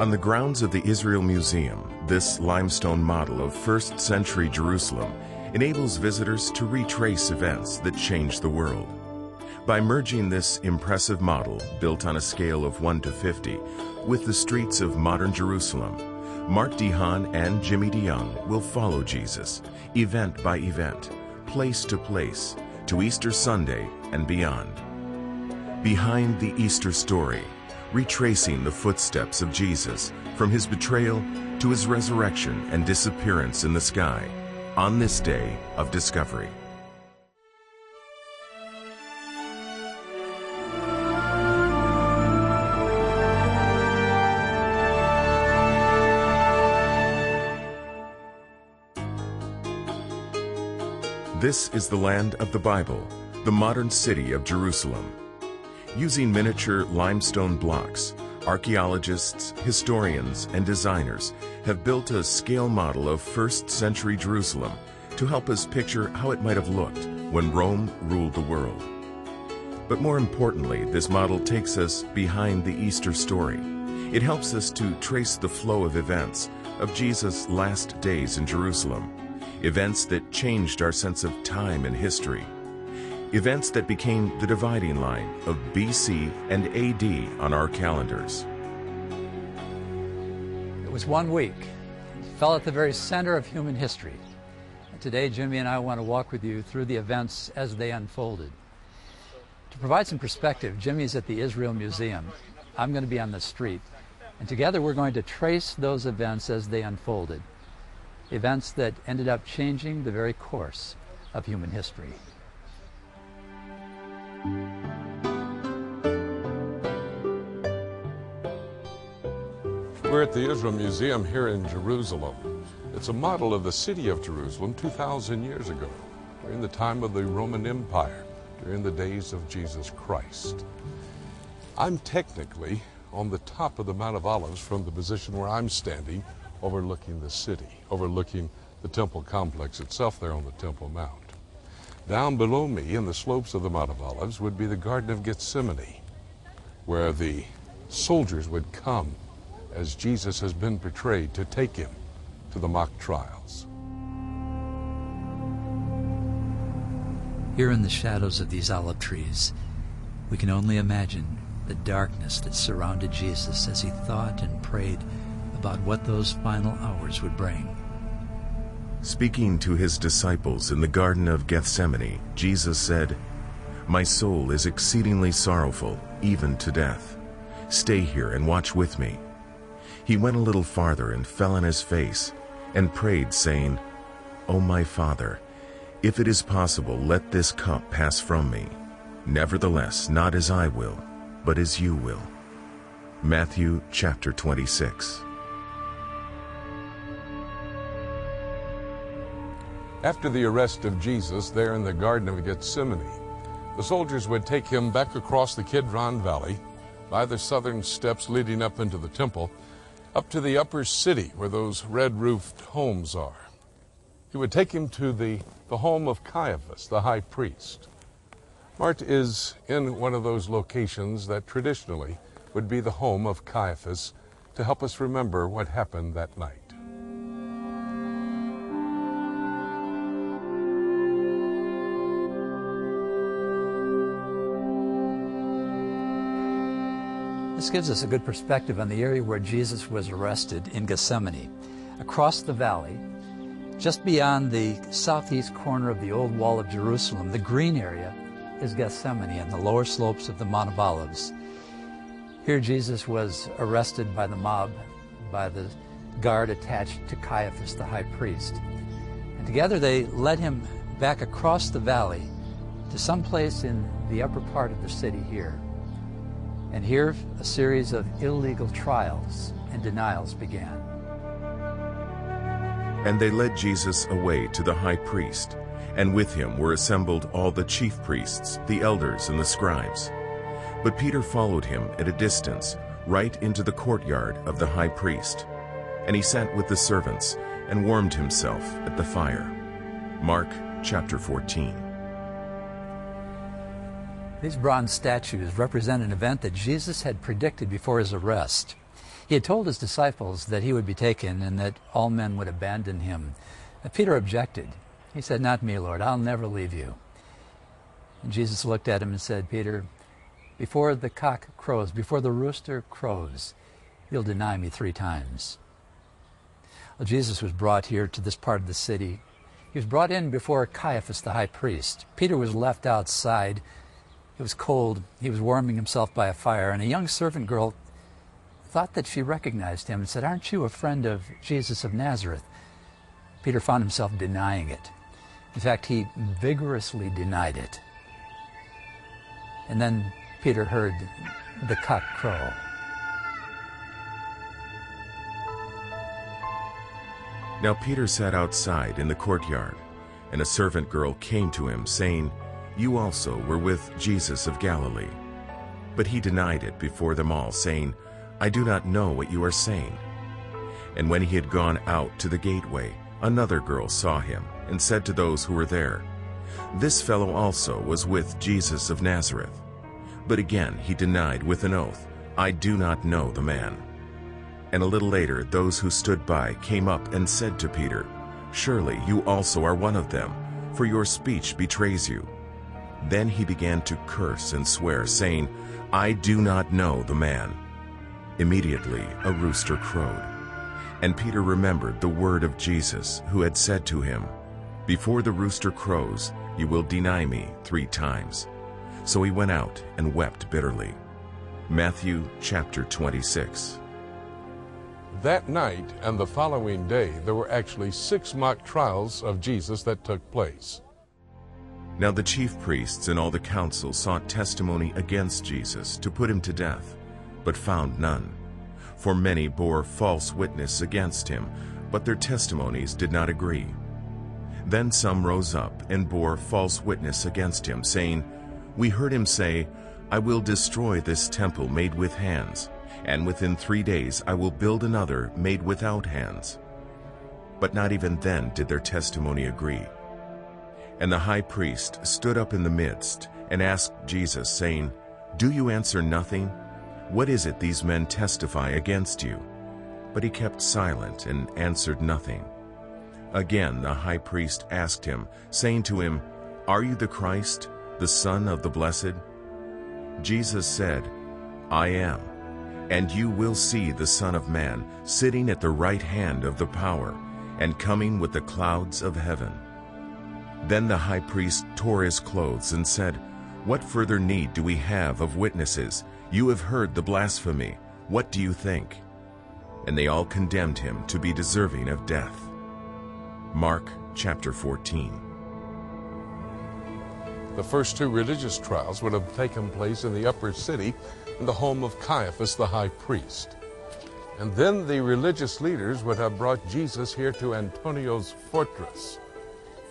On the grounds of the Israel Museum, this limestone model of 1st century Jerusalem enables visitors to retrace events that changed the world. By merging this impressive model, built on a scale of 1 to 50, with the streets of modern Jerusalem, Mart DeHaan and Jimmy DeYoung will follow Jesus, event by event, place to place, to Easter Sunday and beyond. Behind the Easter story, retracing the footsteps of Jesus from his betrayal to his resurrection and disappearance in the sky on this day of discovery. This is the land of the Bible, the modern city of Jerusalem. Using miniature limestone blocks, archaeologists, historians, and designers have built a scale model of 1st century Jerusalem to help us picture how it might have looked when Rome ruled the world. But more importantly, this model takes us behind the Easter story. It helps us to trace the flow of events of Jesus' last days in Jerusalem, events that changed our sense of time and history. Events that became the dividing line of BC and AD on our calendars. It was 1 week. It fell at the very center of human history. And today, Jimmy and I want to walk with you through the events as they unfolded. To provide some perspective, Jimmy's at the Israel Museum. I'm going to be on the street. And together we're going to trace those events as they unfolded. Events that ended up changing the very course of human history. We're at the Israel Museum here in Jerusalem. It's a model of the city of Jerusalem 2,000 years ago, during the time of the Roman Empire, during the days of Jesus Christ. I'm technically on the top of the Mount of Olives from the position where I'm standing, overlooking the city, overlooking the temple complex itself there on the Temple Mount. Down below me, in the slopes of the Mount of Olives, would be the Garden of Gethsemane, where the soldiers would come as Jesus has been betrayed to take him to the mock trials. Here in the shadows of these olive trees, we can only imagine the darkness that surrounded Jesus as he thought and prayed about what those final hours would bring. Speaking to his disciples in the Garden of Gethsemane, Jesus said, "My soul is exceedingly sorrowful, even to death. Stay here and watch with me." He went a little farther and fell on his face and prayed, saying, "O my Father, if it is possible, let this cup pass from me. Nevertheless, not as I will, but as you will." Matthew chapter 26. After the arrest of Jesus there in the Garden of Gethsemane, the soldiers would take him back across the Kidron Valley, by the southern steps leading up into the temple, up to the upper city where those red-roofed homes are. He would take him to the home of Caiaphas, the high priest. Mart is in one of those locations that traditionally would be the home of Caiaphas to help us remember what happened that night. This gives us a good perspective on the area where Jesus was arrested in Gethsemane. Across the valley, just beyond the southeast corner of the old wall of Jerusalem, the green area is Gethsemane and the lower slopes of the Mount of Olives. Here Jesus was arrested by the mob, by the guard attached to Caiaphas, the high priest. And together they led him back across the valley to some place in the upper part of the city here. And here a series of illegal trials and denials began. And they led Jesus away to the high priest, and with him were assembled all the chief priests, the elders, and the scribes. But Peter followed him at a distance, right into the courtyard of the high priest. And he sat with the servants and warmed himself at the fire. Mark chapter 14. These bronze statues represent an event that Jesus had predicted before his arrest. He had told his disciples that he would be taken and that all men would abandon him. Peter objected. He said, "Not me, Lord. I'll never leave you." And Jesus looked at him and said, "Peter, before the cock crows, before the rooster crows, you'll deny me 3 times." Well, Jesus was brought here to this part of the city. He was brought in before Caiaphas, the high priest. Peter was left outside. It was cold. He was warming himself by a fire, and a young servant girl thought that she recognized him and said, "Aren't you a friend of Jesus of Nazareth?" Peter found himself denying it. In fact, he vigorously denied it. And then Peter heard the cock crow. Now Peter sat outside in the courtyard, and a servant girl came to him, saying, "You also were with Jesus of Galilee." But he denied it before them all, saying, "I do not know what you are saying." And when he had gone out to the gateway, another girl saw him, and said to those who were there, "This fellow also was with Jesus of Nazareth." But again he denied with an oath, "I do not know the man." And a little later those who stood by came up and said to Peter, "Surely you also are one of them, for your speech betrays you." Then he began to curse and swear, saying, "I do not know the man." Immediately a rooster crowed. And Peter remembered the word of Jesus, who had said to him, "Before the rooster crows, you will deny me 3 times." So he went out and wept bitterly. Matthew chapter 26. That night and the following day, there were actually 6 mock trials of Jesus that took place. Now the chief priests and all the council sought testimony against Jesus to put him to death, but found none. For many bore false witness against him, but their testimonies did not agree. Then some rose up and bore false witness against him, saying, "We heard him say, 'I will destroy this temple made with hands, and within 3 days I will build another made without hands.' But not even then did their testimony agree. And the high priest stood up in the midst and asked Jesus, saying, 'Do you answer nothing? What is it these men testify against you?' But he kept silent and answered nothing. Again the high priest asked him, saying to him, 'Are you the Christ, the Son of the Blessed?' Jesus said, 'I am. And you will see the Son of Man sitting at the right hand of the power, and coming with the clouds of heaven.' Then the high priest tore his clothes and said, 'What further need do we have of witnesses? You have heard the blasphemy. What do you think?' And they all condemned him to be deserving of death." Mark chapter 14. The first 2 religious trials would have taken place in the upper city, in the home of Caiaphas the high priest. And then the religious leaders would have brought Jesus here to Antonio's fortress,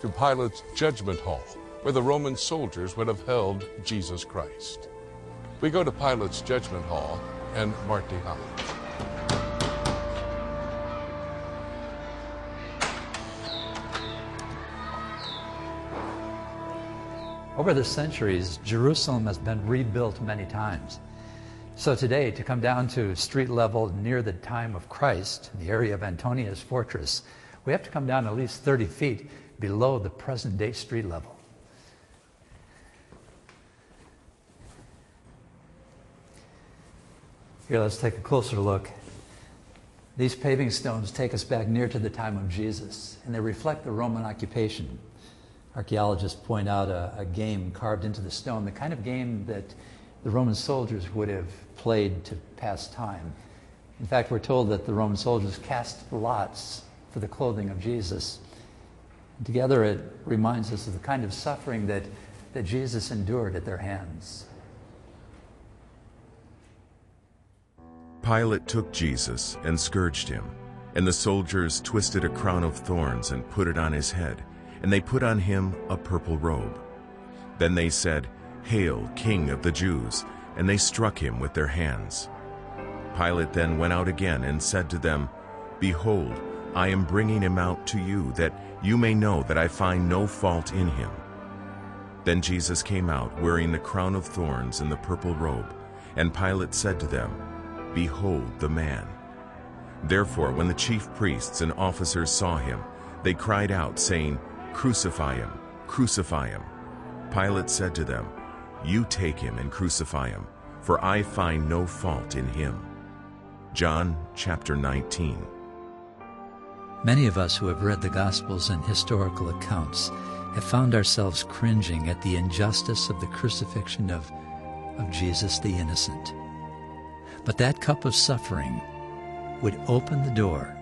to Pilate's judgment hall, where the Roman soldiers would have held Jesus Christ. We go to Pilate's judgment hall and Mart, DeHaan. Over the centuries, Jerusalem has been rebuilt many times. So today, to come down to street level near the time of Christ, in the area of Antonia's fortress, we have to come down at least 30 feet below the present-day street level. Here, let's take a closer look. These paving stones take us back near to the time of Jesus, and they reflect the Roman occupation. Archaeologists point out a game carved into the stone, the kind of game that the Roman soldiers would have played to pass time. In fact, we're told that the Roman soldiers cast lots for the clothing of Jesus. And together it reminds us of the kind of suffering that Jesus endured at their hands. Pilate took Jesus and scourged him, and the soldiers twisted a crown of thorns and put it on his head, and they put on him a purple robe. Then they said, "Hail, King of the Jews!" and they struck him with their hands. Pilate then went out again and said to them, "Behold, I am bringing him out to you, that you may know that I find no fault in him." Then Jesus came out wearing the crown of thorns and the purple robe, and Pilate said to them, "Behold the man." Therefore, when the chief priests and officers saw him, they cried out, saying, "Crucify him! Crucify him!" Pilate said to them, "You take him and crucify him, for I find no fault in him." John chapter 19. Many of us who have read the Gospels and historical accounts have found ourselves cringing at the injustice of the crucifixion of Jesus the innocent. But that cup of suffering would open the door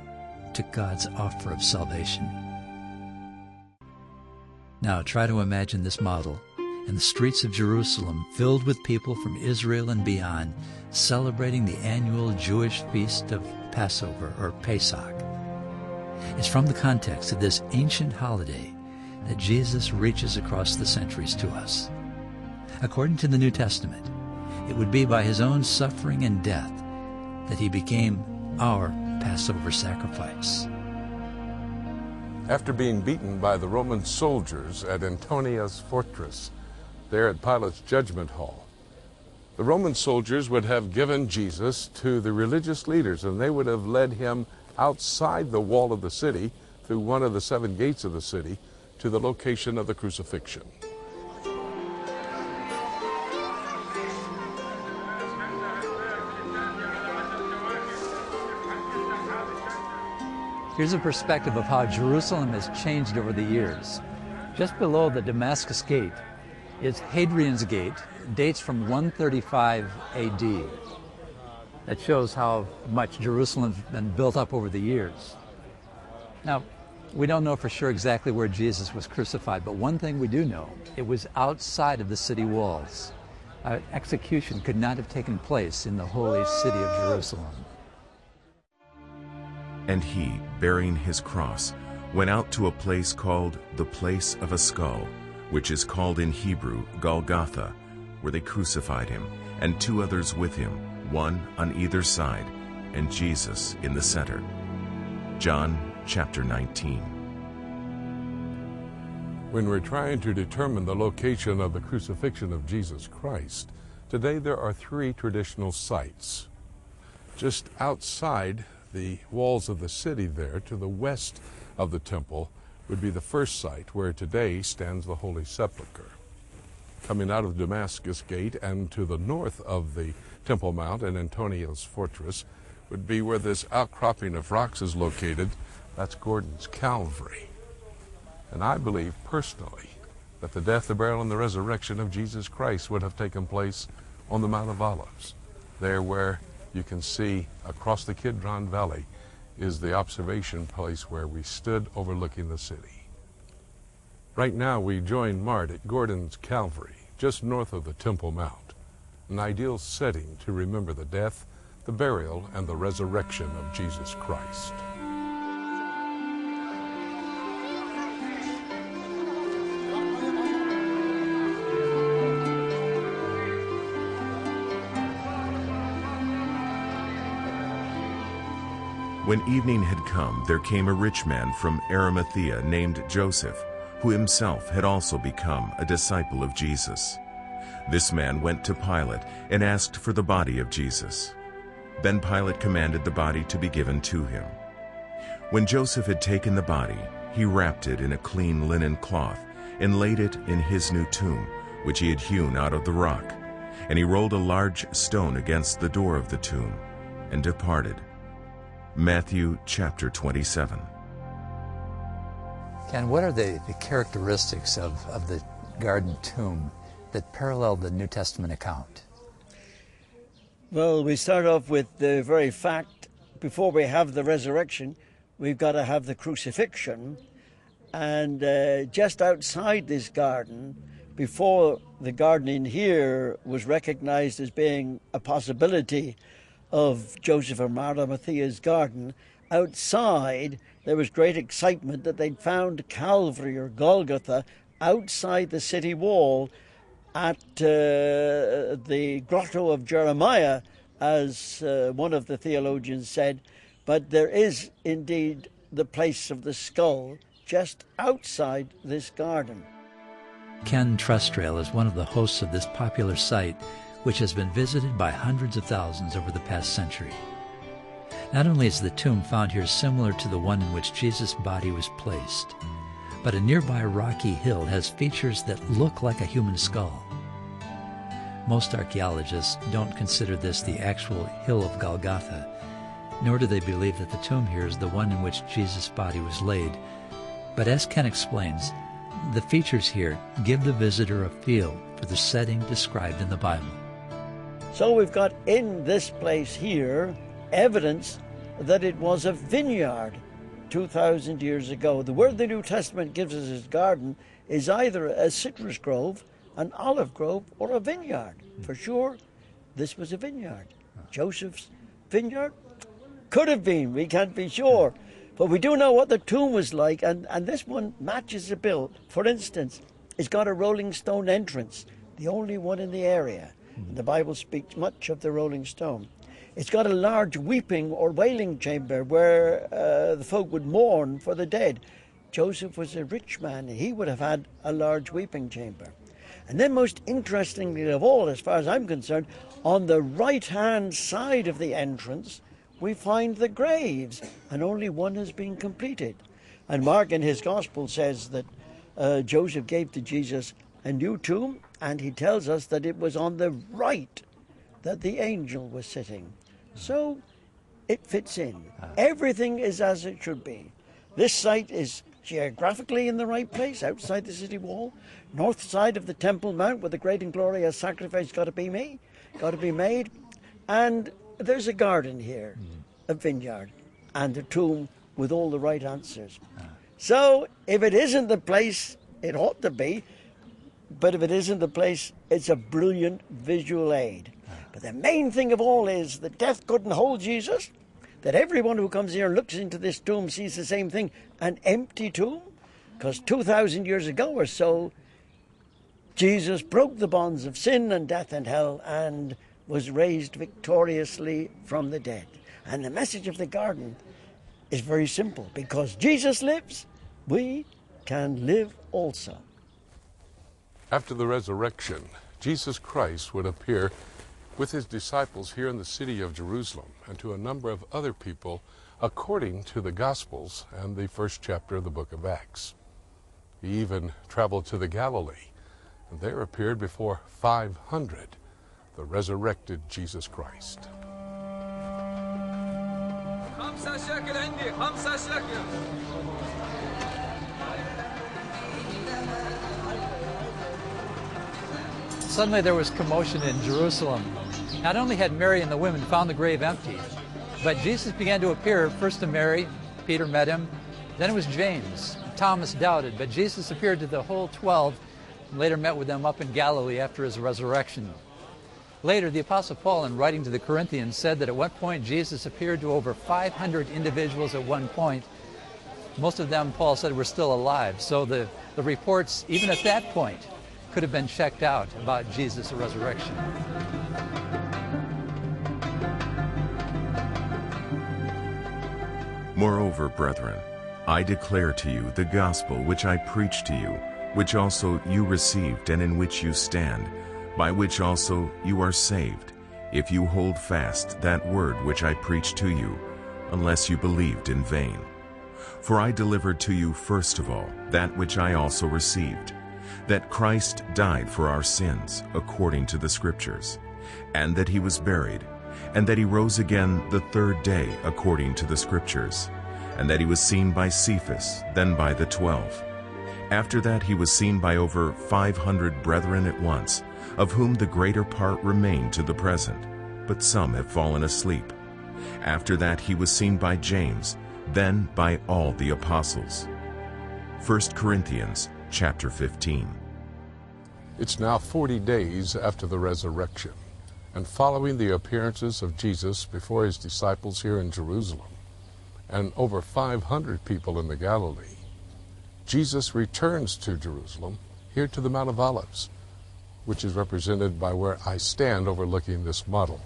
to God's offer of salvation. Now try to imagine this model in the streets of Jerusalem, filled with people from Israel and beyond, celebrating the annual Jewish feast of Passover, or Pesach. It's from the context of this ancient holiday that Jesus reaches across the centuries to us. According to the New Testament, it would be by his own suffering and death that he became our Passover sacrifice. After being beaten by the Roman soldiers at Antonia's fortress, there at Pilate's judgment hall, the Roman soldiers would have given Jesus to the religious leaders, and they would have led him outside the wall of the city, through one of the 7 gates of the city, to the location of the crucifixion. Here's a perspective of how Jerusalem has changed over the years. Just below the Damascus Gate is Hadrian's Gate. It dates from 135 AD. That shows how much Jerusalem's been built up over the years. Now, we don't know for sure exactly where Jesus was crucified, but one thing we do know, it was outside of the city walls. Execution could not have taken place in the holy city of Jerusalem. And he, bearing his cross, went out to a place called the Place of a Skull, which is called in Hebrew Golgotha, where they crucified him, and 2 others with him, one on either side, and Jesus in the center. John chapter 19. When we're trying to determine the location of the crucifixion of Jesus Christ, today there are 3 traditional sites. Just outside the walls of the city there, to the west of the temple, would be the first site where today stands the Holy Sepulchre. Coming out of Damascus Gate and to the north of the Temple Mount and Antonia's fortress would be where this outcropping of rocks is located. That's Gordon's Calvary. And I believe personally that the death, the burial, and the resurrection of Jesus Christ would have taken place on the Mount of Olives, there where you can see across the Kidron Valley is the observation place where we stood overlooking the city. Right now we join Mart at Gordon's Calvary, just north of the Temple Mount, an ideal setting to remember the death, the burial, and the resurrection of Jesus Christ. When evening had come, there came a rich man from Arimathea named Joseph, who himself had also become a disciple of Jesus. This man went to Pilate and asked for the body of Jesus. Then Pilate commanded the body to be given to him. When Joseph had taken the body, he wrapped it in a clean linen cloth and laid it in his new tomb, which he had hewn out of the rock. And he rolled a large stone against the door of the tomb and departed. Matthew chapter 27. Ken, what are the characteristics of the garden tomb that parallel the New Testament account? Well, we start off with the very fact, before we have the resurrection, we've got to have the crucifixion. And just outside this garden, before the garden in here was recognized as being a possibility of Joseph of Arimathea's garden, outside there was great excitement that they'd found Calvary or Golgotha outside the city wall at the grotto of Jeremiah, as one of the theologians said. But there is indeed the place of the skull just outside this garden. Ken Trustrail is one of the hosts of this popular site, which has been visited by hundreds of thousands over the past century. Not only is the tomb found here similar to the one in which Jesus' body was placed, but a nearby rocky hill has features that look like a human skull. Most archaeologists don't consider this the actual hill of Golgotha, nor do they believe that the tomb here is the one in which Jesus' body was laid. But as Ken explains, the features here give the visitor a feel for the setting described in the Bible. So we've got in this place here evidence that it was a vineyard 2,000 years ago. The word the New Testament gives us as garden is either a citrus grove, an olive grove, or a vineyard. For sure, this was a vineyard. Joseph's vineyard? Could have been, we can't be sure. But we do know what the tomb was like, and this one matches the bill. For instance, it's got a rolling stone entrance, the only one in the area. The Bible speaks much of the rolling stone. It's got a large weeping or wailing chamber where the folk would mourn for the dead. Joseph was a rich man. He would have had a large weeping chamber. And then most interestingly of all, as far as I'm concerned, on the right-hand side of the entrance, we find the graves, and only one has been completed. And Mark in his Gospel says that Joseph gave to Jesus a new tomb, and he tells us that it was on the right that the angel was sitting. So it fits in. Everything is as it should be. This site is geographically in the right place, outside the city wall, north side of the Temple Mount, where the great and glorious sacrifice got to be made, and there's a garden here, a vineyard, and a tomb with all the right answers. So if it isn't the place it ought to be, but if it isn't the place, it's a brilliant visual aid. But the main thing of all is that death couldn't hold Jesus, that everyone who comes here and looks into this tomb sees the same thing, an empty tomb, because 2,000 years ago or so, Jesus broke the bonds of sin and death and hell and was raised victoriously from the dead. And the message of the garden is very simple. Because Jesus lives, we can live also. After the resurrection, Jesus Christ would appear with his disciples here in the city of Jerusalem and to a number of other people according to the Gospels and the first chapter of the book of Acts. He even traveled to the Galilee and there appeared before 500, the resurrected Jesus Christ. Suddenly there was commotion in Jerusalem. Not only had Mary and the women found the grave empty, but Jesus began to appear first to Mary. Peter met him. Then it was James. Thomas doubted, but Jesus appeared to the whole 12 and later met with them up in Galilee after his resurrection. Later, the Apostle Paul, in writing to the Corinthians, said that at one point Jesus appeared to over 500 individuals at one point. Most of them, Paul said, were still alive. So the reports, even at that point, could have been checked out about Jesus' resurrection. Moreover, brethren, I declare to you the gospel which I preached to you, which also you received and in which you stand, by which also you are saved, if you hold fast that word which I preached to you, unless you believed in vain. For I delivered to you first of all that which I also received, that Christ died for our sins according to the Scriptures, and that he was buried, and that he rose again the third day according to the Scriptures, and that he was seen by Cephas, then by the 12. After that he was seen by over 500 brethren at once, of whom the greater part remain to the present, but some have fallen asleep. After that he was seen by James, then by all the apostles. 1 Corinthians chapter 15. It's now 40 days after the resurrection, and following the appearances of Jesus before his disciples here in Jerusalem, and over 500 people in the Galilee, Jesus returns to Jerusalem, here to the Mount of Olives, which is represented by where I stand overlooking this model.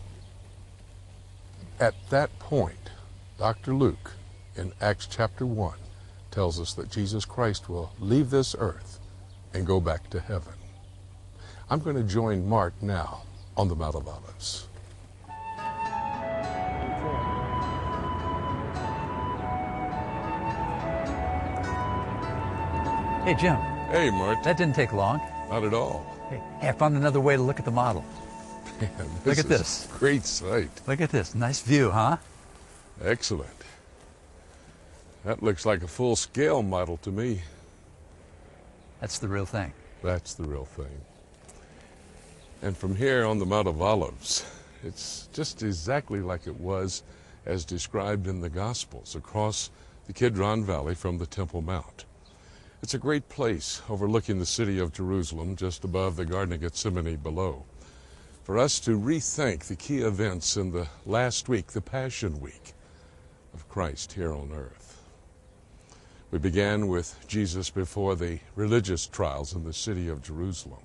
At that point, Dr. Luke, in Acts chapter 1, tells us that Jesus Christ will leave this earth and go back to heaven. I'm going to join Mart now on the Mount of Olives. Hey, Jim. Hey, Mart. That didn't take long. Not at all. Hey, I found another way to look at the model. Man, Look at is this. a great sight. Look at this. Nice view, huh? Excellent. That looks like a full-scale model to me. That's the real thing. That's the real thing. And from here on the Mount of Olives, it's just exactly like it was as described in the Gospels across the Kidron Valley from the Temple Mount. It's a great place overlooking the city of Jerusalem just above the Garden of Gethsemane below, for us to rethink the key events in the last week, the Passion Week of Christ here on earth. We began with Jesus before the religious trials in the city of Jerusalem.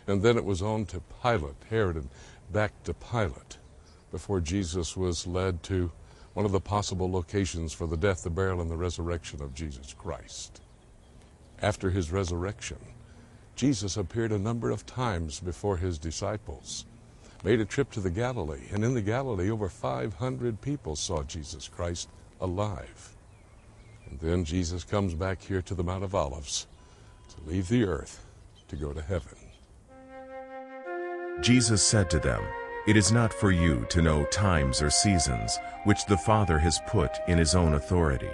And then it was on to Pilate, Herod, and back to Pilate before Jesus was led to one of the possible locations for the death, the burial, and the resurrection of Jesus Christ. After his resurrection, Jesus appeared a number of times before his disciples, made a trip to the Galilee, and in the Galilee over 500 people saw Jesus Christ alive. And then Jesus comes back here to the Mount of Olives to leave the earth to go to heaven. Jesus said to them, "It is not for you to know times or seasons which the Father has put in his own authority.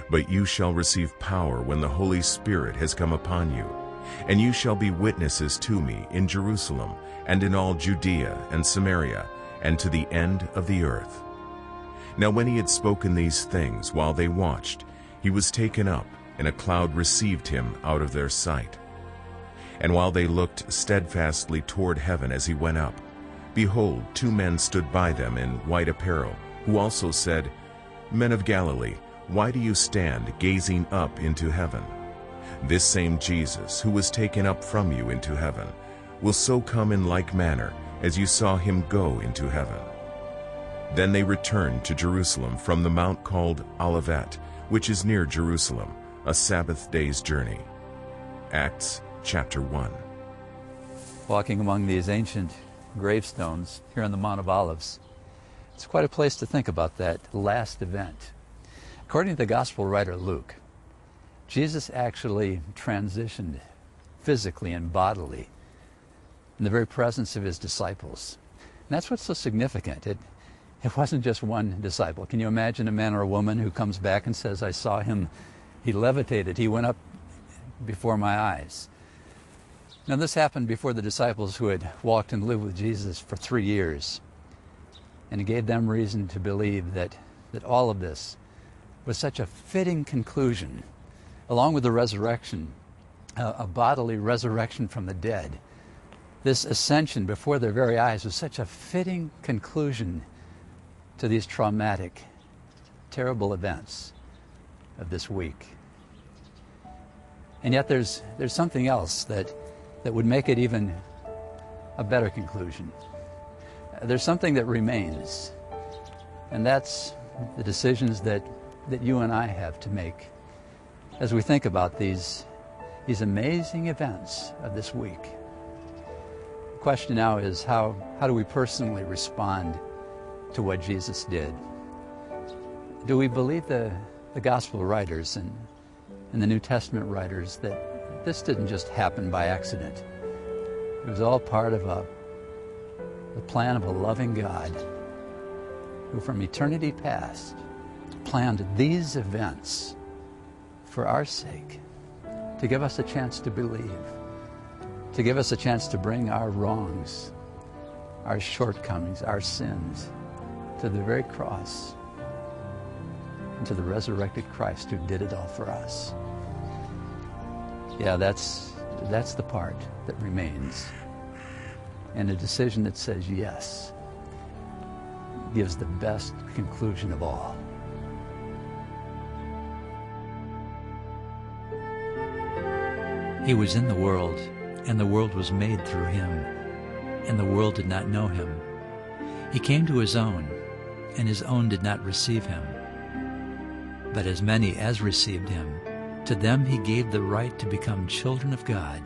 But you shall receive power when the Holy Spirit has come upon you, and you shall be witnesses to me in Jerusalem and in all Judea and Samaria and to the end of the earth." Now when he had spoken these things while they watched, he was taken up, and a cloud received him out of their sight. And while they looked steadfastly toward heaven as he went up, behold, 2 men stood by them in white apparel, who also said, "Men of Galilee, why do you stand gazing up into heaven? This same Jesus, who was taken up from you into heaven, will so come in like manner as you saw him go into heaven." Then they returned to Jerusalem from the mount called Olivet, which is near Jerusalem, a Sabbath day's journey. Acts chapter 1. Walking among these ancient gravestones here on the Mount of Olives, it's quite a place to think about that last event. According to the Gospel writer Luke, Jesus actually transitioned physically and bodily in the very presence of his disciples. And that's what's so significant. It wasn't just one disciple. Can you imagine a man or a woman who comes back and says, "I saw him, he levitated, he went up before my eyes"? Now this happened before the disciples who had walked and lived with Jesus for 3 years. And it gave them reason to believe that all of this was such a fitting conclusion, along with the resurrection, a bodily resurrection from the dead. This ascension before their very eyes was such a fitting conclusion to these traumatic, terrible events of this week. And yet there's something else that would make it even a better conclusion. There's something that remains, and that's the decisions that you and I have to make as we think about these amazing events of this week. The question now is, how do we personally respond to what Jesus did? Do we believe the Gospel writers and the New Testament writers that this didn't just happen by accident? It was all part of the plan of a loving God who from eternity past planned these events for our sake, to give us a chance to believe, to give us a chance to bring our wrongs, our shortcomings, our sins to the very cross and to the resurrected Christ who did it all for us. Yeah, that's the part that remains. And a decision that says yes gives the best conclusion of all. He was in the world, and the world was made through him, and the world did not know him. He came to his own, and his own did not receive him. But as many as received him, to them he gave the right to become children of God,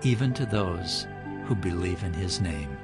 even to those who believe in his name.